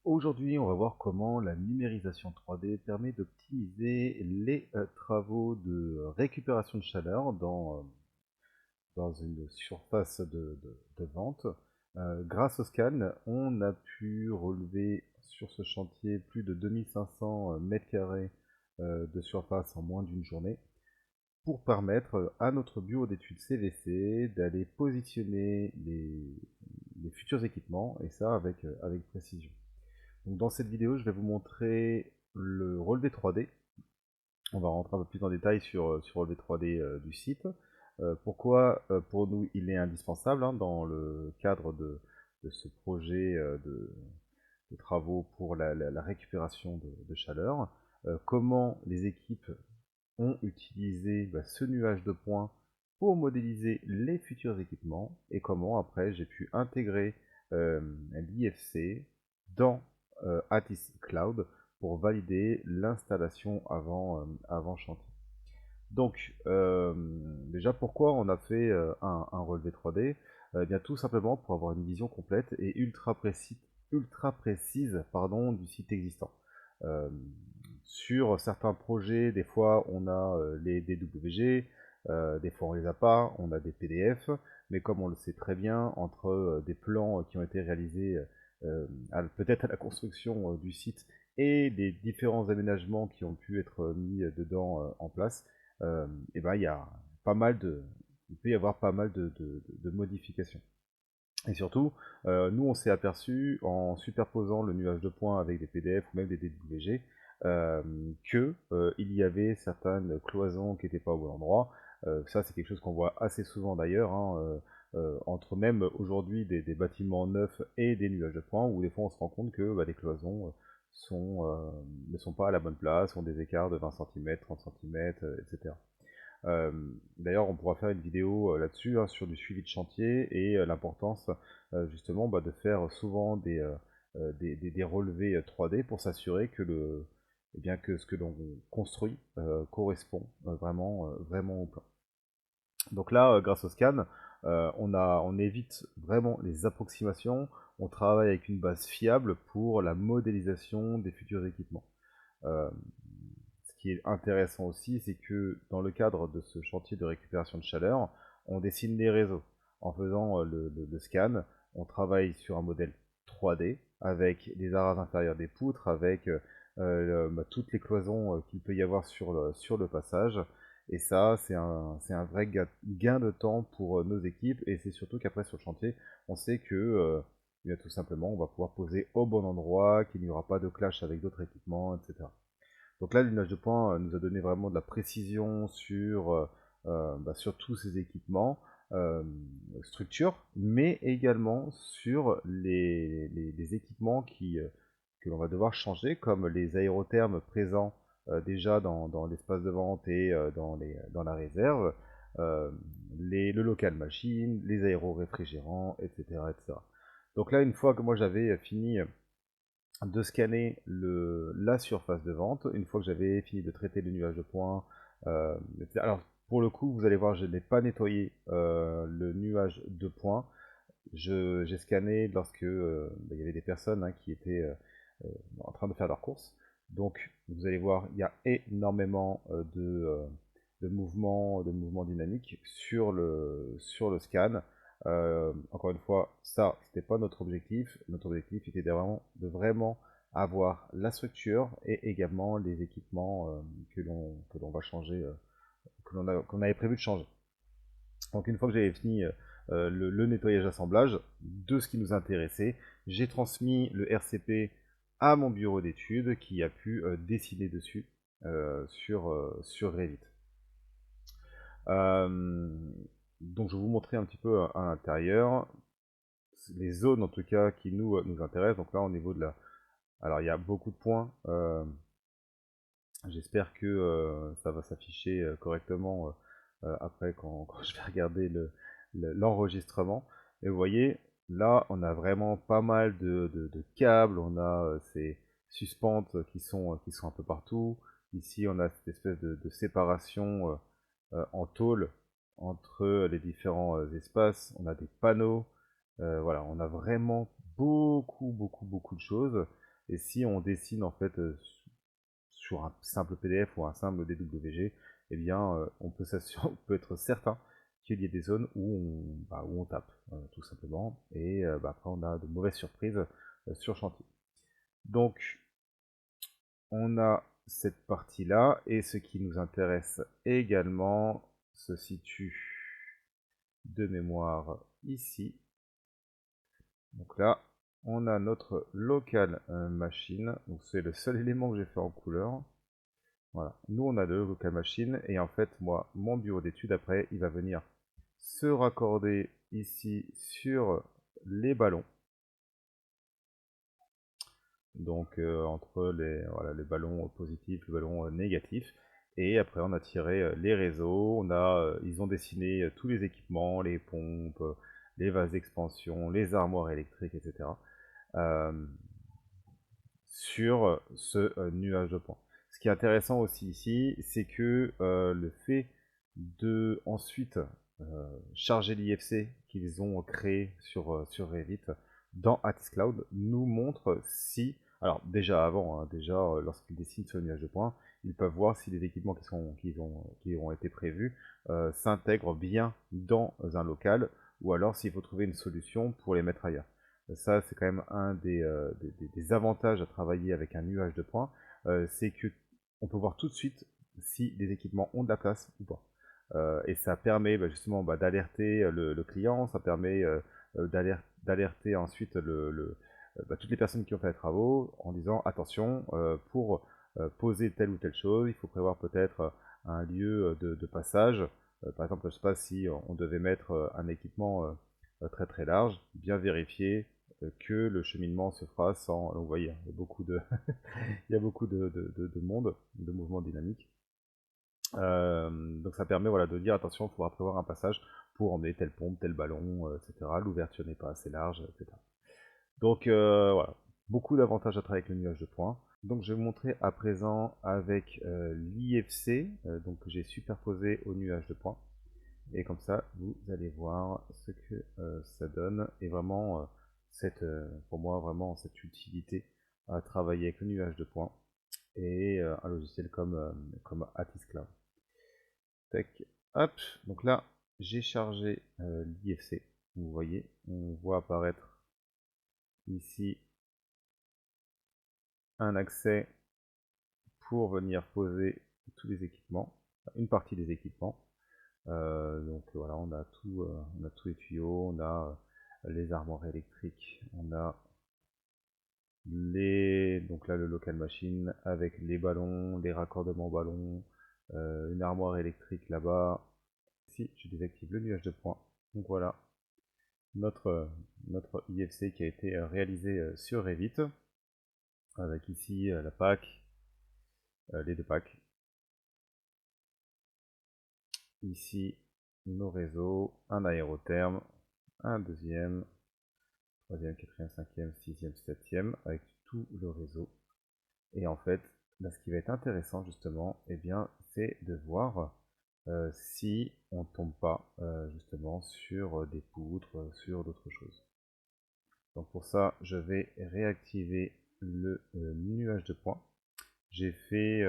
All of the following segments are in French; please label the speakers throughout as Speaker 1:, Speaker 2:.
Speaker 1: Aujourd'hui, on va voir comment la numérisation 3D permet d'optimiser les travaux de récupération de chaleur dans une surface de vente. Grâce au scan, on a pu relever sur ce chantier plus de 2500 mètres carrés de surface en moins d'une journée pour permettre à notre bureau d'études CVC d'aller positionner les futurs équipements, et ça avec précision. Donc dans cette vidéo, je vais vous montrer le relevé 3D. On va rentrer un peu plus en détail sur le relevé 3D du site. Pourquoi pour nous il est indispensable dans le cadre de ce projet de travaux pour la récupération de chaleur. Comment les équipes ont utilisé ce nuage de points pour modéliser les futurs équipements et comment après j'ai pu intégrer l'IFC dans Atis Cloud pour valider l'installation avant chantier. Donc, déjà, pourquoi on a fait un relevé 3D? Bien, tout simplement pour avoir une vision complète et ultra précise pardon, du site existant. Euh, sur certains projets, des fois, on a les DWG, des fois, on les a pas, on a des PDF, mais comme on le sait très bien, entre des plans qui ont été réalisés peut-être à la construction du site et les différents aménagements qui ont pu être mis dedans en place, et ben, il y a pas mal de, il peut y avoir pas mal de modifications. Et surtout, nous on s'est aperçu en superposant le nuage de points avec des PDF ou même des DWG que il y avait certaines cloisons qui n'étaient pas au bon endroit. Ça c'est quelque chose qu'on voit assez souvent d'ailleurs, entre même aujourd'hui des bâtiments neufs et des nuages de points, où des fois on se rend compte que des cloisons ne sont pas à la bonne place, ont des écarts de 20 cm, 30 cm, etc. Euh, D'ailleurs, on pourra faire une vidéo là-dessus, sur du suivi de chantier et l'importance justement de faire souvent des relevés 3D pour s'assurer que eh bien, que ce que l'on construit correspond vraiment au plan. Donc là, grâce au scan, on évite vraiment les approximations, on travaille avec une base fiable pour la modélisation des futurs équipements. Euh, Ce qui est intéressant aussi, c'est que dans le cadre de ce chantier de récupération de chaleur, on dessine des réseaux. En faisant le scan, on travaille sur un modèle 3D avec des arras inférieurs des poutres, avec toutes les cloisons qu'il peut y avoir sur le passage. Et ça, c'est un vrai gain de temps pour nos équipes. Et c'est surtout qu'après, sur le chantier, on sait que tout simplement, on va pouvoir poser au bon endroit, qu'il n'y aura pas de clash avec d'autres équipements, etc. Donc là, l'image de points nous a donné vraiment de la précision sur tous ces équipements, euh, structures, mais également sur les équipements que l'on va devoir changer, comme les aérothermes présents déjà dans l'espace de vente et dans la réserve, euh, le local machine, les aéroréfrigérants, etc., etc. Donc là, une fois que moi j'avais fini de scanner la surface de vente, une fois que j'avais fini de traiter le nuage de points. Alors, pour le coup, vous allez voir, je n'ai pas nettoyé le nuage de points. J'ai scanné lorsque il y avait des personnes qui étaient en train de faire leurs courses. Donc, vous allez voir, il y a énormément de mouvements dynamiques sur le scan. Encore une fois, ça, c'était pas notre objectif. Notre objectif était de vraiment avoir la structure et également les équipements que l'on va changer, qu'on avait prévu de changer. Donc une fois que j'avais fini le nettoyage assemblage de ce qui nous intéressait, j'ai transmis le RCP à mon bureau d'études qui a pu dessiner dessus sur Revit. Euh, donc je vais vous montrer un petit peu à l'intérieur les zones en tout cas qui nous intéressent. Donc là au niveau de la... Alors il y a beaucoup de points. J'espère que ça va s'afficher correctement après quand je vais regarder l'enregistrement. Et vous voyez, là, on a vraiment pas mal de câbles, on a ces suspentes qui sont un peu partout. Ici, on a cette espèce de séparation en tôle entre les différents espaces. On a des panneaux. Voilà, on a vraiment beaucoup de choses. Et si on dessine en fait sur un simple PDF ou un simple DWG, eh bien on peut on peut être certain qu'il y ait des zones où on tape, tout simplement. Et après on a de mauvaises surprises sur chantier. Donc on a cette partie-là, et ce qui nous intéresse également se situe de mémoire ici. Donc là, on a notre local machine, donc c'est le seul élément que j'ai fait en couleur. Voilà, nous on a deux local machine, et en fait moi, mon bureau d'études après, il va venir se raccorder ici sur les ballons. Donc entre les ballons positifs, les ballons négatifs. Et après on a tiré les réseaux, ils ont dessiné tous les équipements, les pompes, les vases d'expansion, les armoires électriques, etc. euh, sur ce nuage de points. Ce qui est intéressant aussi ici, c'est que le fait de ensuite charger l'IFC qu'ils ont créé sur Revit dans Atis Cloud nous montre si, alors déjà avant, hein, lorsqu'ils dessinent ce nuage de points, ils peuvent voir si les équipements qui ont été prévus s'intègrent bien dans un local, ou alors s'il faut trouver une solution pour les mettre ailleurs. Ça, c'est quand même un des avantages à travailler avec un nuage de points, c'est que on peut voir tout de suite si les équipements ont de la place ou pas. Et ça permet justement d'alerter le client, ça permet d'alerter ensuite toutes les personnes qui ont fait les travaux en disant attention, pour poser telle ou telle chose, il faut prévoir peut-être un lieu de passage. Par exemple, je ne sais pas si on devait mettre un équipement très très large, bien vérifier que le cheminement se fera sans. Donc, vous voyez, il y a beaucoup de, il y a beaucoup de monde, de mouvements dynamiques. Donc ça permet de dire attention, il faudra prévoir un passage pour emmener telle pompe, tel ballon, etc. L'ouverture n'est pas assez large, etc. Donc voilà, beaucoup d'avantages à travailler avec le nuage de points. Donc je vais vous montrer à présent avec l'IFC, donc que j'ai superposé au nuage de points. Et comme ça, vous allez voir ce que ça donne. Et vraiment, pour moi, vraiment cette utilité à travailler avec le nuage de points et un logiciel comme Atis Cloud. Tac, hop, donc là, j'ai chargé l'IFC. Vous voyez, on voit apparaître ici un accès pour venir poser tous les équipements, une partie des équipements. Donc voilà, on a tous les tuyaux, on a les armoires électriques, on a donc là le local machine avec les ballons, les raccordements ballons, une armoire électrique là-bas. Ici, je désactive le nuage de points. Donc voilà, notre IFC qui a été réalisé sur Revit, avec ici la PAC, les deux packs. Ici, nos réseaux, un aérotherme, un deuxième, troisième, quatrième, cinquième, sixième, septième, avec tout le réseau. Et en fait, là, ce qui va être intéressant justement, eh bien, c'est de voir si on ne tombe pas justement sur des poutres, sur d'autres choses. Donc pour ça, je vais réactiver le nuage de points. J'ai fait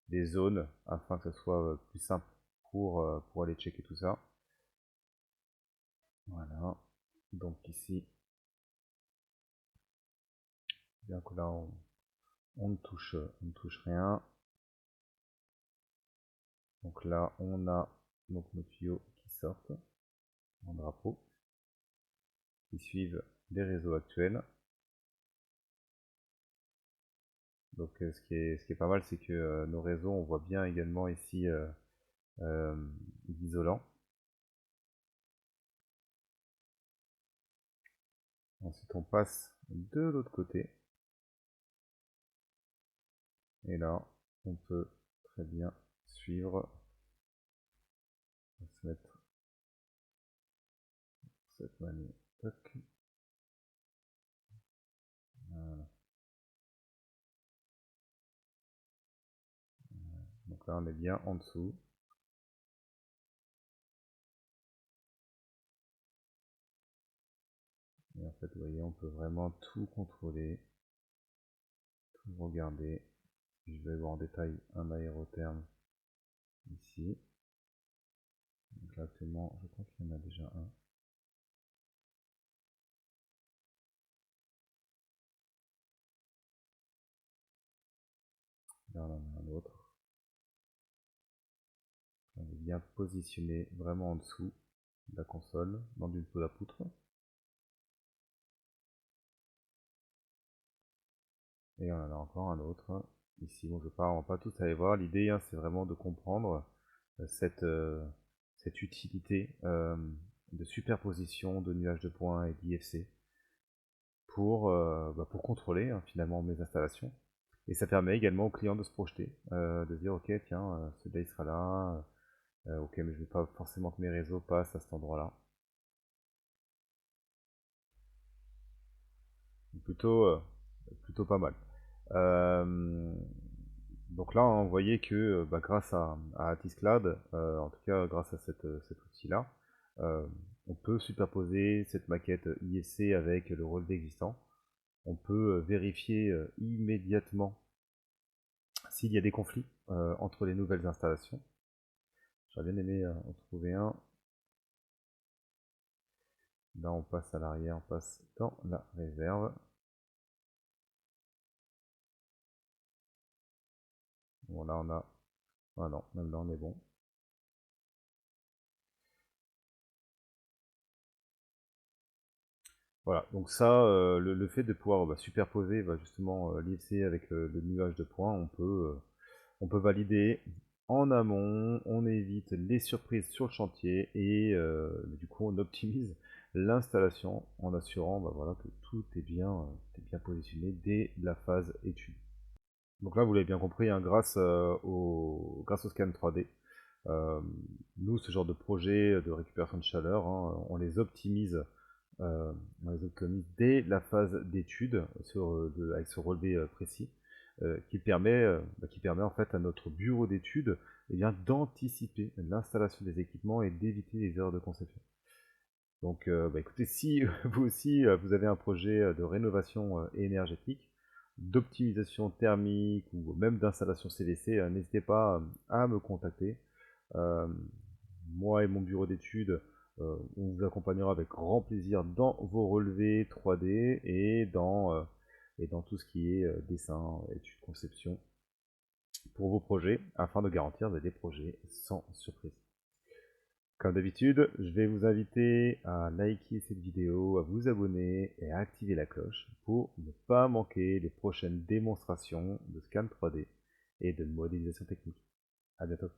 Speaker 1: des zones afin que ce soit plus simple pour aller checker tout ça. Voilà. Donc ici, bien que là on ne touche rien. Donc là, on a donc nos tuyaux qui sortent en drapeau, qui suivent les réseaux actuels. Donc ce qui est pas mal, c'est que nos réseaux, on voit bien également ici l'isolant. Ensuite, on passe de l'autre côté. Et là, on peut très bien suivre. On va se mettre cette manière. Toc. Voilà. Donc là, on est bien en dessous. Et en fait, vous voyez, on peut vraiment tout contrôler. Regardez, je vais voir en détail un aérotherme ici. Donc là actuellement, je crois qu'il y en a déjà un. Là on en a un autre. On est bien positionné vraiment en dessous de la console, dans du dessous de la poutre. Et on en a encore un autre ici. Bon, on va pas tous aller voir. L'idée, hein, c'est vraiment de comprendre cette, cette utilité de superposition de nuages de points et d'IFC pour contrôler hein, finalement mes installations. Et ça permet également au client de se projeter, de dire ok tiens, celui-là il sera là, ok mais je ne veux pas forcément que mes réseaux passent à cet endroit-là. Plutôt, plutôt pas mal. Euh, donc là, on voyait que grâce à Atiscloud, en tout cas grâce à cet outil-là, euh, on peut superposer cette maquette ISC avec le relevé existant. On peut vérifier immédiatement s'il y a des conflits entre les nouvelles installations. J'aurais bien aimé en trouver un. Là, on passe à l'arrière, on passe dans la réserve. Bon, là, on a... Ah non, même là, on est bon. Voilà, donc ça, le fait de pouvoir superposer justement l'IFC avec le nuage de points, on peut valider en amont, on évite les surprises sur le chantier et du coup on optimise l'installation en assurant voilà, que tout est bien positionné dès la phase étude. Donc là, vous l'avez bien compris, hein, grâce au scan 3D, euh, nous, ce genre de projet de récupération de chaleur, hein, on les optimise dès la phase d'étude avec ce relevé précis, qui permet en fait à notre bureau d'études d'anticiper l'installation des équipements et d'éviter les erreurs de conception. Donc, écoutez, si vous aussi vous avez un projet de rénovation énergétique, d'optimisation thermique ou même d'installation CVC, n'hésitez pas à me contacter. Euh, Moi et mon bureau d'études, on vous accompagnera avec grand plaisir dans vos relevés 3D et dans tout ce qui est dessin, études, conception pour vos projets, afin de garantir des projets sans surprise. Comme d'habitude, je vais vous inviter à liker cette vidéo, à vous abonner et à activer la cloche pour ne pas manquer les prochaines démonstrations de scan 3D et de modélisation technique. A bientôt.